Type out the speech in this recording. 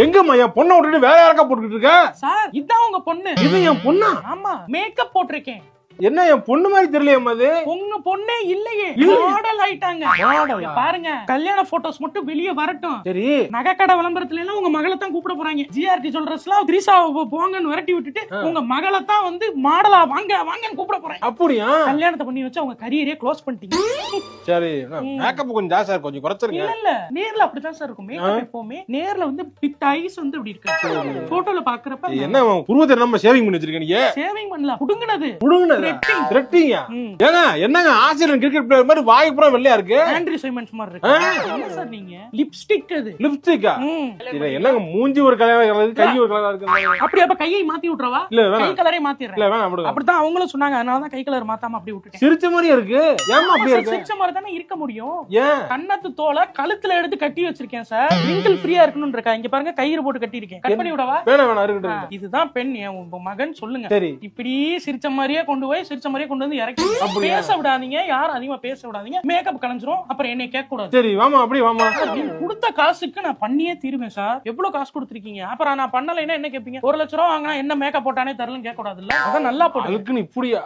எங்கம்மா என் பொண்ணை விட்டுட்டு வேற யாருக்கா போட்டுக்கிட்டு இருக்க? சார் இதான் உங்க பொண்ணு. இது என் பொண்ணா? ஆமா, மேக்கப் போட்டிருக்கேன். என்ன என் பொண்ணு மாதிரி தெரியலையம்மா அது? உங்க பொண்ணே இல்லையே, இல்லையே. மாடல் ஆயிட்டாங்க. மாடலா? பாருங்க, கல்யாண போட்டோஸ் மட்டும் வெளிய வரட்டும். சரி, நகைக்கடை விளம்பரத்துல எல்லாம் உங்க மகளை தான் கூப்பிட போறாங்க. ஜிஆர்டி சொல்றதுலாம் திரிசா போங்கன்னு விரட்டி விட்டுட்டு உங்க மகளை தான் வந்து மாடலா வாங்க வாங்கன்னு கூப்பிட போறாங்க. அப்படியா? கல்யாணத்தை பண்ணி வச்சு அவங்க கரியரே க்ளோஸ் பண்ணிட்டீங்க. சரி, மேக்கப் கொஞ்சம் ஜாஸ்தியா இருக்கு, கொஞ்சம் குறைச்சிருங்க. இல்ல இல்ல, நேர்ல அப்படிதான் சார் இருக்கும். மேக்கப் எப்பவுமே நேர்ல வந்து பிட் ஐஸ் வந்து அப்படி இருக்கு. போட்டோல பாக்குறப்ப என்ன உருவத்தை நம்ம சேவிங் பண்ணி வச்சிருக்கீங்க நீங்க? சேவிங் பண்ணல, புடுங்குனது. புடுங்குனதா? த்ரெட்டிங்கா? ஏங்க என்னங்க ஆஸ்திரேலியன் கிரிக்கெட் பிளேயர் மாதிரி வாய் பூரா வெள்ளையா இருக்கு? ஆண்ட்ரி சைமன்ஸ் மாதிரி இருக்கு. என்ன சார் நீங்க? லிப்ஸ்டிக் அது. லிப்ஸ்டிக்கா? இது என்னங்க மூஞ்சி ஒரு கலரா இருக்கு, கை ஒரு கலரா இருக்கு. அப்படி அப்ப கையை மாத்தி விட்டுறவா? இல்ல கை வேணாம். கலரே மாத்திடுறேன். இல்ல வேணாம் விடுங்க. அப்படிதான் அவங்களும் சொன்னாங்க, அதனால தான் கை கலர் மாத்தாம அப்படி விட்டுட்டேன். சிரிச்ச மாதிரியே இருக்கு. ஏமா அப்படியே இருக்கு? சிரிச்ச மாதிரி தானே இருக்க முடியும். ஏன்? கண்ணத்து தோலை கழுத்துல எடுத்து கட்டி வச்சிருக்கேன் சார். ரிங்கிள் ஃப்ரீயா இருக்கணும்னு இருக்கா. இங்க பாருங்க, கயிறு போட்டு கட்டி இருக்கேன். கட் பண்ணி விடவா? வேணாம் வேணாம் இருக்கட்டும். இதுதான் பெண் என் உங்க மகன். சொல்லுங்க. சரி, இப்படி சிரிச்ச மாதிரியே கொண்டு போய் சிரிச்ச மாதிரியே கொண்டு வந்து இறக்கி பேச விடாதீங்க. யாரும் அதிகமா பேச விடாதீங்க. மேக்கப் கலைஞ்சிரும், அப்புறம் என்னை கேட்க கூடாது. சரி வாமா, அப்படியே வாமா. நீங்க கொடுத்த காசுக்கு நான் பண்ணியே தீருவேன் சார். எவ்வளவு காசு கொடுத்துருக்கீங்க? அப்புறம் நான் பண்ணலைன்னா என்ன கேட்பீங்க? 1 லட்சம் ரூபா வாங்கினா என்ன மேக்கப் போட்டானே தரலன்னு கேட்க கூடாதுல்ல. அதான் நல்லா போட்டு அதுக்குன்னு இப்படியா?